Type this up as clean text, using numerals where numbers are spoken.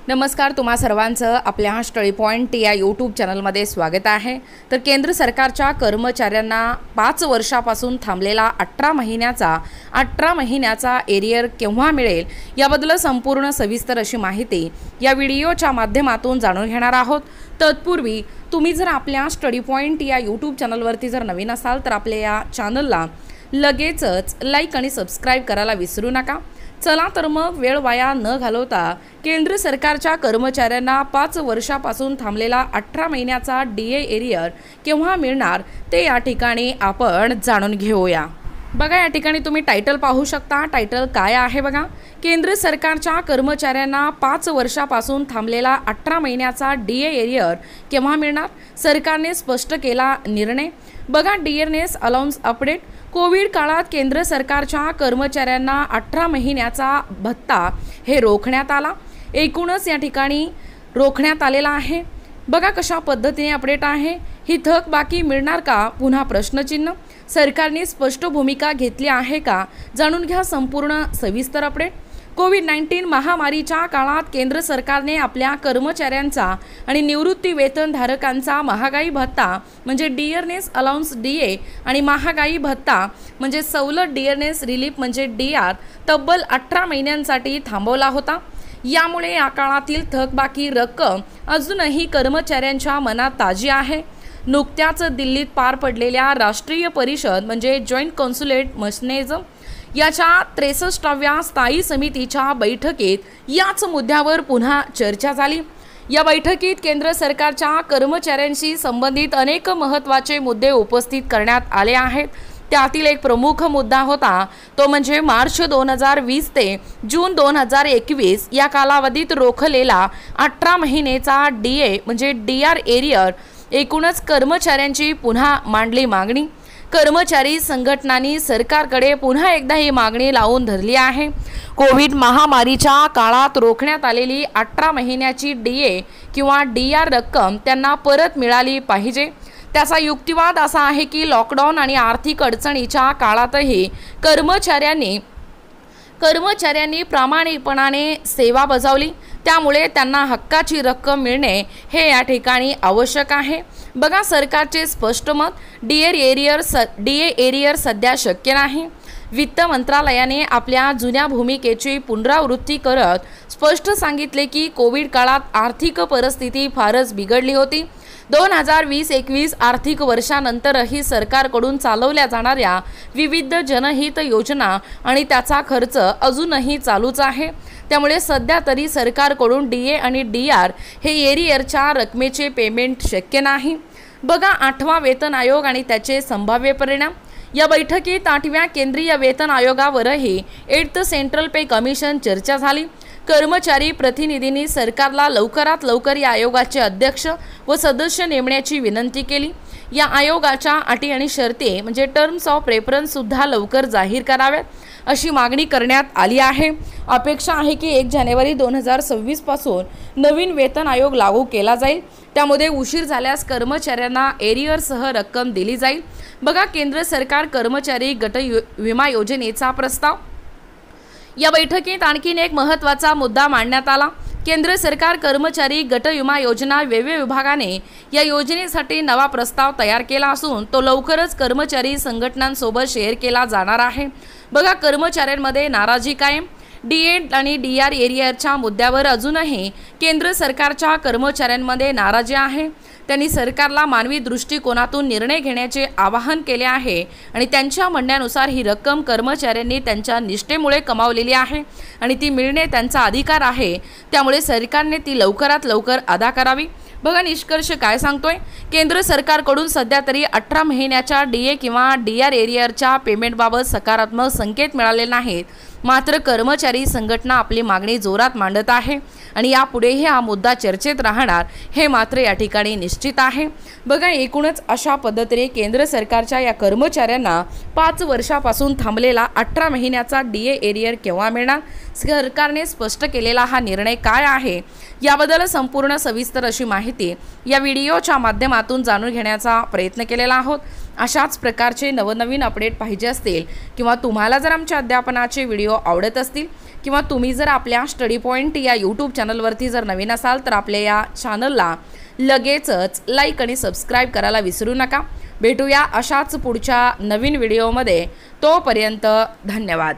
नमस्कार, तुम्हा सर्वांचं आपल्या स्टडी पॉइंट या यूट्यूब चॅनलमध्ये स्वागत आहे। तर केंद्र सरकारच्या कर्मचाऱ्यांना 5 वर्षापासून थांबलेला 18 महिन्याचा एरियर केव्हा मिळेल याबद्दल संपूर्ण सविस्तर अशी माहिती या व्हिडिओच्या माध्यमातून जाणून घेणार आहोत। तत्पूर्वी तुम्ही जर आपल्या स्टडी पॉइंट या यूट्यूब चॅनलवरती जर नवीन असाल तर आपल्या या चॅनलला लगेचच लाईक आणि सबस्क्राइब करायला विसरू नका। चला तर मग वेळ वाया न घालवता केंद्र सरकारच्या कर्मचाऱ्यांना 5 वर्षापासून थांबलेला 18 महिन्याचा डीए एरियर केव्हा मिळणार ते या ठिकाणी आपण जाणून घेऊया। बघा, या ठिकाणी तुम्ही टायटल पाहू शकता। टायटल काय आहे बघा, केंद्र सरकारच्या कर्मचाऱ्यांना 5 वर्षापासून थांबलेला 18 महिन्याचा डीए एरियर केव्हा मिळणार, सरकारने स्पष्ट केला निर्णय। बघा, डिअरनेस अलाउन्स अपडेट। कोविड काळात केंद्र सरकारच्या कर्मचाऱ्यांना 18 महिन्याचा भत्ता हे रोखण्यात आला। एकूणच या ठिकाणी रोखण्यात आलेला आहे। बघा कशा पद्धतीने अपडेट आहे। ही थकबाकी मिळणार का, पुन्हा प्रश्नचिन्ह। सरकारने स्पष्ट भूमिका घेतली आहे का, जाणून घ्या संपूर्ण सविस्तर अपडेट। कोविड-19 महामारीच्या काळात केंद्र सरकारने आपल्या कर्मचाऱ्यांचा आणि निवृत्ती वेतनधारकांचा महागाई भत्ता म्हणजे डिअरनेस अलाउन्स डीए आणि महागाई भत्ता म्हणजे सवलत डिअरनेस रिलीफ म्हणजे डीआर तब्बल 18 महिन्यांसाठी थांबवला होता। यामुळे या काळातील थकबाकी रक्कम अजूनही कर्मचाऱ्यांच्या मनात ताजी आहे। नुकत्याच दिल्लीत पार पडलेल्या राष्ट्रीय परिषद म्हणजे जॉईंट कॉन्सुलेट मेकॅनिझम याच्या 63व्या स्थायी समितीच्या बैठकीत याच मुद्द्यावर पुन्हा चर्चा झाली। या बैठकीत केंद्र सरकारच्या कर्मचाऱ्यांशी संबंधित अनेक महत्त्वाचे मुद्दे उपस्थित करण्यात आले आहेत। त्यातील एक प्रमुख मुद्दा होता तो म्हणजे मार्च 2020 ते जून 2021 या कालावधीत रोखलेला 18 महिन्याचा डीए म्हणजे डीआर एरियर। एकूणच कर्मचाऱ्यांची पुन्हा मांडली मागणी। कर्मचारी संघटनांनी सरकारकडे पुन्हा एकदा ही मागणी लावून धरली आहे। कोविड महामारीच्या काळात रोखण्यात आलेली 18 महिन्याची डीए किंवा डीआर रक्कम त्यांना परत मिळाली पाहिजे। त्याचा युक्तिवाद असा आहे की लॉकडाऊन आणि आर्थिक अडचणीच्या काळातही कर्मचाऱ्यांनी प्रामाणिकपणाने सेवा बजावली, त्यामुळे त्यांना हक्काची रक्कम मिळणे हे या ठिकाणी आवश्यक आहे। बघा, सरकारचे स्पष्ट मत, डीए एरियर सध्या शक्य नाही। वित्त मंत्रालयाने आपल्या जुन्या भूमिकेची पुनरावृत्ती करत स्पष्ट सांगितले की कोविड काळात आर्थिक परिस्थिती फारच बिघडली होती। 2020-21 आर्थिक वर्षानंतरही सरकारकडून चालवल्या जाणाऱ्या विविध जनहित योजना आणि त्याचा खर्च अजूनही चालूच आहे। त्यामुळे सध्या तरी सरकारकडून डीए आणि डीआर हे एरियरच्या रकमेचे पेमेंट शक्य नाही। बघा, 8वा वेतन आयोग आणि त्याचे संभाव्य परिणाम। या बैठकीत 8व्या केंद्रीय वेतन आयोगावरही 8th सेंट्रल पे कमिशन चर्चा झाली। कर्मचारी प्रतिनिधींनी सरकारला लवकरात लवकर या आयोगाचे अध्यक्ष व सदस्य नेमण्याची विनंती केली। या आयोगाच्या अटी आणि शर्ती म्हणजे टर्म्स ऑफ रेफरन्स सुद्धा लवकर जाहीर कराव्यात अशी मागणी करण्यात आली आहे। अपेक्षा आहे की 1 जानेवारी 2026 पासून नवीन वेतन आयोग लागू केला जाईल। त्यामध्ये उशीर झाल्यास कर्मचाऱ्यांना एरियरसह रक्कम दिली जाईल। बघा, केंद्र सरकार कर्मचारी गट विमा योजनेचा प्रस्ताव। या बैठकीत आणखीन एक महत्त्वाचा मुद्दा मांडण्यात आला। केंद्र सरकार कर्मचारी गट विमा योजना रेल्वे विभागाने या योजनेसाठी नवा प्रस्ताव तयार केला असून तो लवकरच कर्मचारी संघटनांसोबत शेअर केला जाणार आहे। बघा, कर्मचाऱ्यांमध्ये नाराजी कायम। डीए आणि डीआर एरियरच्या मुद्द्यावर अजूनही केंद्र सरकारच्या कर्मचाऱ्यांमध्ये नाराजी आहे। त्यांनी सरकारला मानवी दृष्टिकोनातून निर्णय घेण्याचे आवाहन केले आहे आणि त्यांच्या म्हणण्यानुसार ही रक्कम कर्मचाऱ्यांनी त्यांच्या निष्ठेमुळे कमावलेली आहे आणि ती मिळणे त्यांचा अधिकार आहे। त्यामुळे सरकारने ती लवकरात लवकर अदा करावी। बघा, निष्कर्ष काय सांगतोय, केंद्र सरकारकडून सध्या तरी 18 महिन्याच्या डीए किंवा डीआर एरियरच्या पेमेंटबाबत सकारात्मक संकेत मिळाले नाहीत। मात्र कर्मचारी संघटना आपली मागणी जोरात मांडत आहे आणि यापुढेही हा मुद्दा चर्चेत राहणार हे मात्र या ठिकाणी निश्चित आहे। बघा, एकूणच अशा पद्धतीने केंद्र सरकारच्या या कर्मचाऱ्यांना 5 वर्षापासून थांबलेला 18 महिन्याचा डीए एरियर केव्हा मिळणार, सरकारने स्पष्ट केलेला हा निर्णय काय आहे याबद्दल संपूर्ण सविस्तर अशी माहिती या व्हिडिओच्या माध्यमातून जाणून घेण्याचा प्रयत्न केलेला आहोत। अशाच प्रकारचे नवनवीन अपडेट पाहिजे असतील किंवा तुम्हाला जर आमच्या अध्यापनाचे व्हिडिओ आवडत असतील किंवा तुम्ही जर आपल्या स्टडी पॉईंट या यूट्यूब चॅनलवरती जर नवीन असाल तर आपल्या या चॅनलला लगेचच लाईक आणि सबस्क्राईब करायला विसरू नका। भेटूया अशाच पुढच्या नवीन व्हिडिओमध्ये, तोपर्यंत धन्यवाद।